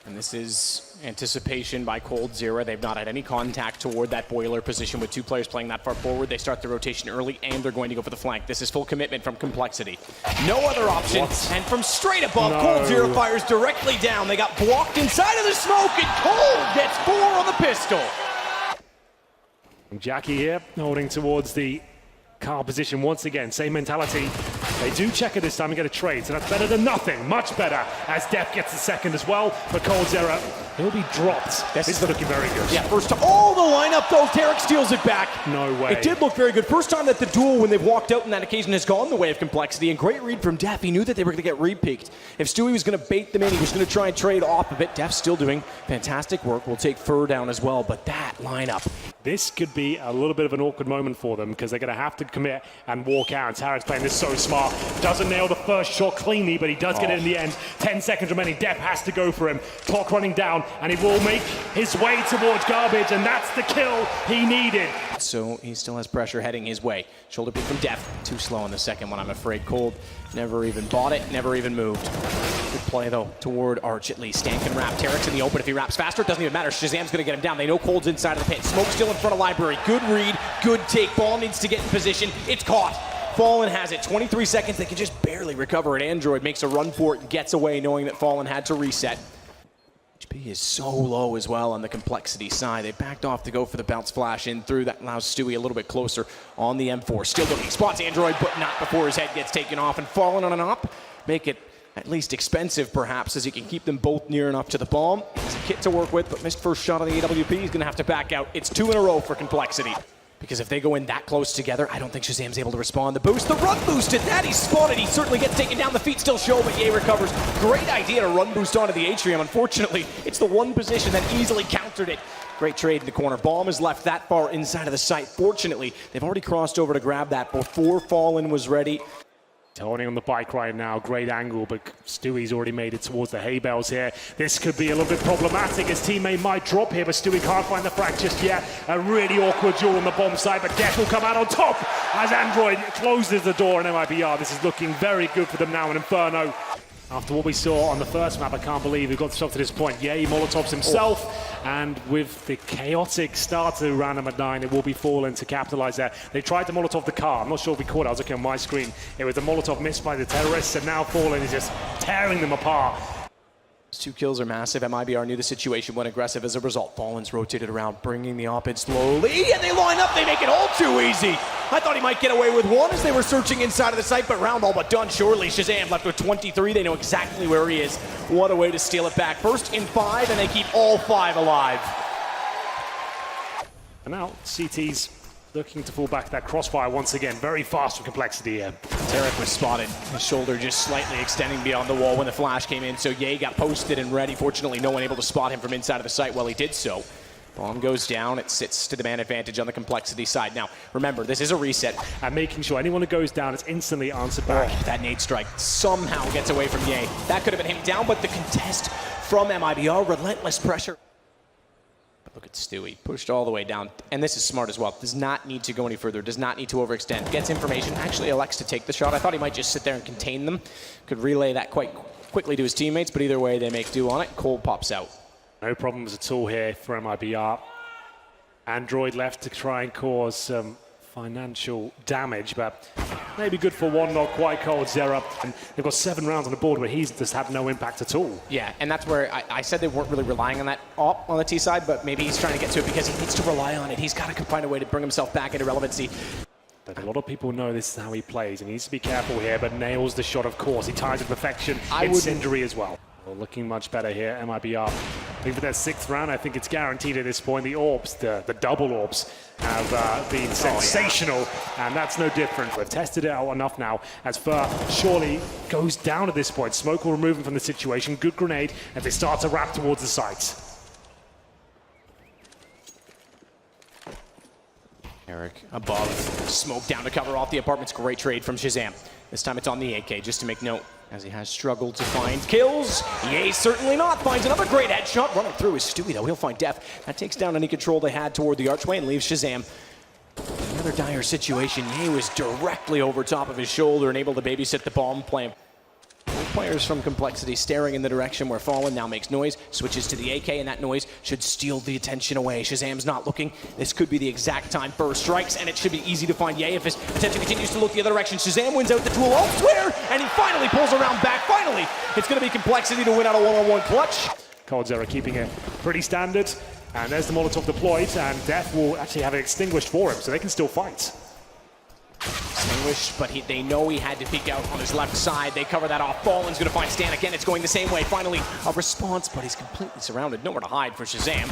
And this is anticipation by coldzera. They've not had any contact toward that boiler position with two players playing that far forward. They start the rotation early, and they're going to go for the flank. This is full commitment from compLexity. No other option. What? And from straight above, No. coldzera fires directly down. They got blocked inside of the smoke, and Cold gets 4 on the pistol. Jackie here, holding towards the car position once again. Same mentality. They do check it this time and get a trade, so that's better than nothing. Much better, as Def gets the second as well. But coldzera, he'll be dropped. This is looking very good. Yeah, first time. Oh, the lineup though. Tarek steals it back. No way. It did look very good. First time that the duel, when they've walked out in that occasion, has gone the way of compLexity. And great read from Def. He knew that they were going to get re-peaked. If Stewie was going to bait them in, he was going to try and trade off a bit. Def still doing fantastic work. We'll take Fur down as well. But that lineup. This could be a little bit of an awkward moment for them because they're going to have to commit and walk out. And Tarek's playing this so smart. Doesn't nail the first shot cleanly, but he does get it in the end. 10 seconds remaining. Def has to go for him. Clock running down, and he will make his way towards garbage, and that's the kill he needed. So he still has pressure heading his way. Shoulder pick from Def. Too slow on the second one, I'm afraid. Cold never even bought it, never even moved. Good play, though, toward Arch at least. Stan can wrap. Tarek's in the open. If he wraps faster, it doesn't even matter. Shazam's going to get him down. They know Cold's inside of the pit. Smoke still in front of Library. Good read, good take. Ball needs to get in position. It's caught. Fallen has it. 23 seconds. They can just barely recover it. Android makes a run for it and gets away, knowing that Fallen had to reset. HP is so low as well on the compLexity side. They backed off to go for the bounce flash in through. That allows Stewie a little bit closer on the M4. Still looking. Spots Android, but not before his head gets taken off. And Fallen on an op. Make it at least expensive, perhaps, as he can keep them both near enough to the bomb. It's a kit to work with, but missed first shot of the AWP. He's going to have to back out. It's 2 in a row for compLexity. Because if they go in that close together, I don't think Shazam's able to respond. The boost, the run boost at that, he's spotted. He certainly gets taken down. The feet still show, but Ye recovers. Great idea to run boost onto the atrium. Unfortunately, it's the one position that easily countered it. Great trade in the corner. Bomb is left that far inside of the site. Fortunately, they've already crossed over to grab that before Fallen was ready. Tony on the bike right now, great angle, but Stewie's already made it towards the hay bales here. This could be a little bit problematic. His teammate might drop here, but Stewie can't find the frag just yet. A really awkward duel on the bomb side, but Def will come out on top as Android closes the door on MiBR. This is looking very good for them now in Inferno. After what we saw on the first map, I can't believe we've got stuff to this point. Ye Molotovs himself, and with the chaotic start to round number 9, it will be Fallen to capitalize there. They tried to Molotov the car. I'm not sure if we caught it. I was looking on my screen. It was a Molotov missed by the terrorists, and now Fallen is just tearing them apart. 2 kills are massive. MiBR knew the situation, went aggressive as a result. Fallen's rotated around, bringing the op in slowly, and they line up. They make it all too easy. I thought he might get away with one as they were searching inside of the site, but round all but done shortly. Shazam left with 23. They know exactly where he is. What a way to steal it back. First in 5, and they keep all 5 alive. And now CT's looking to fall back that crossfire once again. Very fast from compLexity here. Tarek was spotted. His shoulder just slightly extending beyond the wall when the flash came in, so Ye got posted and ready. Fortunately, no one able to spot him from inside of the site while he did so. Bomb goes down. It sits to the man advantage on the compLexity side. Now, remember, this is a reset. And making sure anyone who goes down is instantly answered back. Oh, that nade strike somehow gets away from Ye. That could have been him down, but the contest from MiBR, relentless pressure. Look at Stewie, pushed all the way down. And this is smart as well. Does not need to go any further, does not need to overextend. Gets information, actually elects to take the shot. I thought he might just sit there and contain them. Could relay that quite quickly to his teammates, but either way, they make do on it. Cold pops out. No problems at all here for MiBR. Android left to try and cause some financial damage, but maybe good for one, not quite coldzera. And they've got 7 rounds on the board where he's just had no impact at all. Yeah, and that's where I said they weren't really relying on that op on the T side, but maybe he's trying to get to it because he needs to rely on it. He's got to find a way to bring himself back into relevancy. But a lot of people know this is how he plays, and he needs to be careful here, but nails the shot, of course. He ties it to perfection. Incendiary as well. Well, looking much better here, MiBR. I think for their 6th round, I think it's guaranteed at this point. The orbs, the double orbs, have been sensational, and that's no different. They've tested it out enough now, as Fur surely goes down at this point. Smoke will remove him from the situation. Good grenade, as they start to wrap towards the sights. Eric above, smoke down to cover off the apartments. Great trade from Shazam. This time it's on the AK, just to make note, as he has struggled to find kills. Ye certainly not. Finds another great headshot. Running through is Stewie, though. He'll find Def. That takes down any control they had toward the archway and leaves Shazam. Another dire situation. Ye was directly over top of his shoulder and able to babysit the bomb, playing players from compLexity staring in the direction where Fallen now makes noise, switches to the AK, and that noise should steal the attention away. Shazam's not looking. This could be the exact time Burr strikes, and it should be easy to find Ye if his attention continues to look the other direction. Shazam wins out the duel elsewhere, and he finally pulls around back. Finally, it's going to be compLexity to win out a one-on-one clutch. coldzera keeping it pretty standard. And there's the Molotov deployed, and Death will actually have it extinguished for him, so they can still fight. Extinguished, but they know he had to peek out on his left side. They cover that off. Fallen's going to find Stan again. It's going the same way. Finally, a response, but he's completely surrounded. Nowhere to hide for Shazam.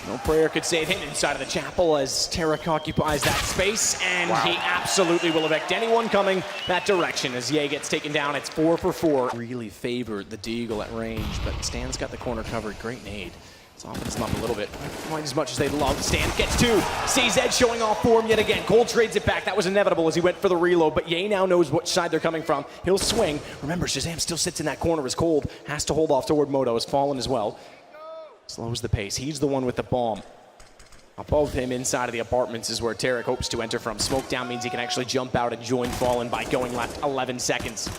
No prayer could save him inside of the chapel as Tarek occupies that space, and he absolutely will evict anyone coming that direction as Ye gets taken down. It's 4 for 4. Really favored the Deagle at range, but Stan's got the corner covered. Great nade. It's offense up a little bit. Quite as much as they'd love. Stan gets 2. CZ showing off for him yet again. Cole trades it back. That was inevitable as he went for the reload, but Ye now knows which side they're coming from. He'll swing. Remember, Shazam still sits in that corner as Cold has to hold off toward Moto. Has fallen as well. Slows the pace. He's the one with the bomb. Above him inside of the apartments is where Tarek hopes to enter from. Smoke down means he can actually jump out and join Fallen by going left. 11 seconds.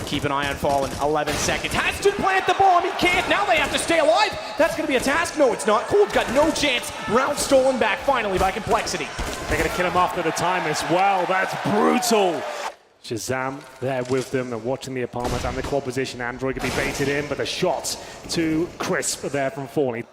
Keep an eye on Fallen. 11 seconds. Has to plant the bomb. He can't. Now they have to stay alive. That's going to be a task. No, it's not. Cold's got no chance. Round stolen back finally by compLexity. They're going to kill him after the time as well. That's brutal. Shazam there with them. They're watching the apartment and the quad position. Android can be baited in, but the shots to Crisp there from Fallen.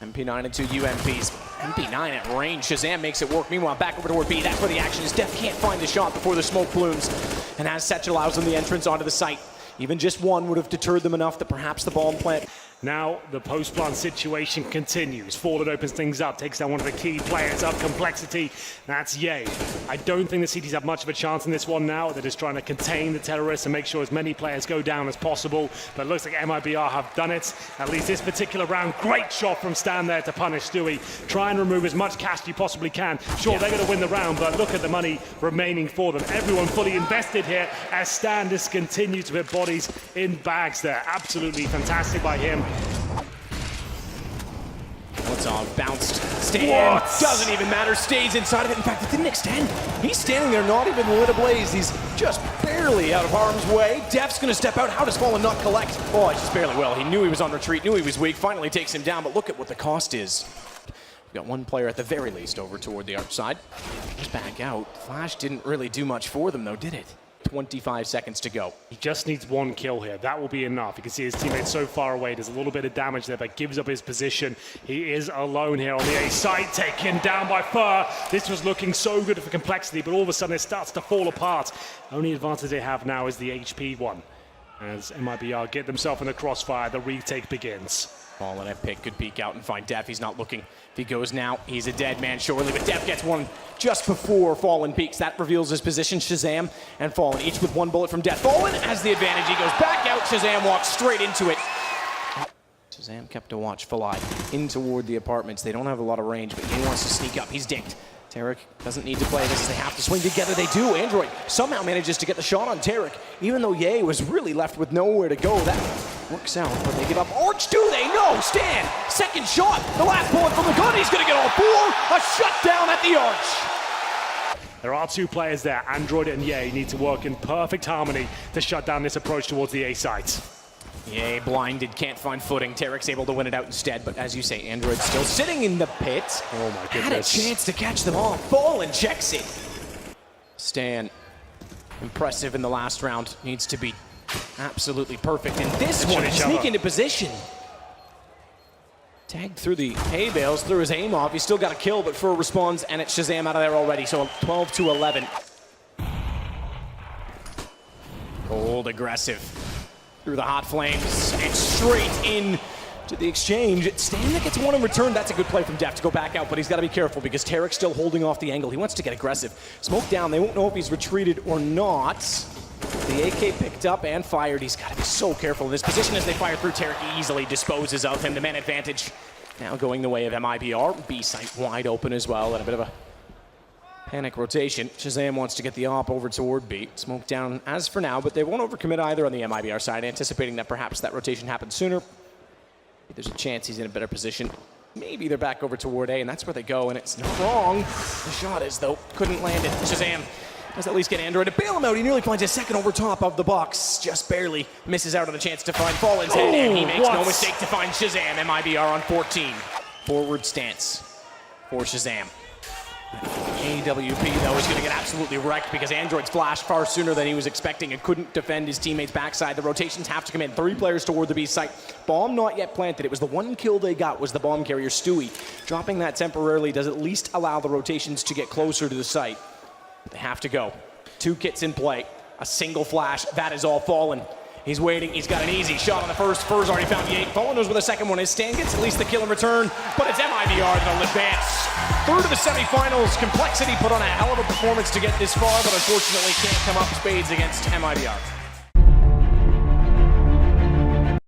MP9 and 2 UMPs. MP9 at range. Shazam makes it work. Meanwhile, back over toward B. That's where the action is. Def can't find the shot before the smoke blooms. And as Setch allows them the entrance onto the site, even just one would have deterred them enough that perhaps the bomb plant. Now the post-plant situation continues. Fallen opens things up, takes down one of the key players of compLexity. That's Ye. I don't think the CTs have much of a chance in this one now. They're just trying to contain the terrorists and make sure as many players go down as possible. But it looks like MiBR have done it. At least this particular round. Great shot from Stan there to punish Stewie. Try and remove as much cash as you possibly can. Sure, they're going to win the round, but look at the money remaining for them. Everyone fully invested here as Stan just continues to put bodies in bags there. Absolutely fantastic by him. What's on? Bounced. Stan doesn't even matter. Stays inside of it. In fact, it didn't extend. He's standing there, not even lit ablaze. He's just barely out of harm's way. Def's going to step out. How does Fallen not collect? Oh, just barely will. He knew he was on retreat, knew he was weak. Finally takes him down, but look at what the cost is. We've got one player at the very least over toward the arch side. Just back out. Flash didn't really do much for them, though, did it? 25 seconds to go. He just needs one kill here. That will be enough. You can see his teammate so far away. There's a little bit of damage there, but gives up his position. He is alone here on the A side, taken down by Fur. This was looking so good for compLexity, but all of a sudden it starts to fall apart. Only advantage they have now is the HP one. As MiBR get themselves in the crossfire, the retake begins. Fallen at pick could peek out and find Def. He's not looking. If he goes now, he's a dead man surely, but Def gets one just before Fallen peeks. That reveals his position. Shazam and Fallen, each with one bullet from Def. Fallen has the advantage. He goes back out. Shazam walks straight into it. Shazam kept a watchful eye in toward the apartments. They don't have a lot of range, but he wants to sneak up. He's dinked. Tarek doesn't need to play this. They have to swing together. They do. Android somehow manages to get the shot on Tarek, even though Ye was really left with nowhere to go. That works out, but they give up. Arch, do they? No. Stan, second shot. The last bullet from the gun. He's going to get all 4. A shutdown at the arch. There are 2 players there. Android and Ye need to work in perfect harmony to shut down this approach towards the A site. Ye blinded, can't find footing. Tarek's able to win it out instead, but as you say, Android still sitting in the pit. Oh my goodness. Had a chance to catch them all. Fallen checks it. Stan, impressive in the last round. Needs to be absolutely perfect. And this one, sneak into position. Tagged through the hay bales, threw his aim off. He's still got a kill, but Fur responds, and it's Shazam out of there already. So 12 to 11. Cold, aggressive. Through the hot flames and straight in to the exchange. Stan that gets one in return. That's a good play from Def to go back out, but he's got to be careful because Tarek's still holding off the angle. He wants to get aggressive. Smoke down. They won't know if he's retreated or not. The AK picked up and fired. He's got to be so careful in this position as they fire through. Tarek easily disposes of him. The man advantage now going the way of MiBR. B site wide open as well, and a bit of a panic rotation. Shazam wants to get the op over toward B. Smoke down as for now, but they won't overcommit either on the MiBR side, anticipating that perhaps that rotation happens sooner. There's a chance he's in a better position. Maybe they're back over toward A, and that's where they go, and it's not wrong. The shot is, though, couldn't land it. Shazam Does at least get Android to bail him out. He nearly finds his second over top of the box. Just barely misses out on the chance to find Fallen's head, and he makes no mistake to find Shazam. MiBR on 14. Forward stance for Shazam. AWP, though, is going to get absolutely wrecked because Android's flashed far sooner than he was expecting and couldn't defend his teammate's backside. The rotations have to come in. 3 players toward the B site. Bomb not yet planted. It was the one kill they got was the bomb carrier, Stewie. Dropping that temporarily does at least allow the rotations to get closer to the site. They have to go. 2 kits in play. A single flash. That is all Fallen. He's waiting. He's got an easy shot on the first. Fur's already found the 8. Fallen knows where the second one is. Stan gets at least the kill in return, but it's MiBR that'll advance. Through to the semifinals. compLexity put on a hell of a performance to get this far, but unfortunately can't come up spades against MiBR.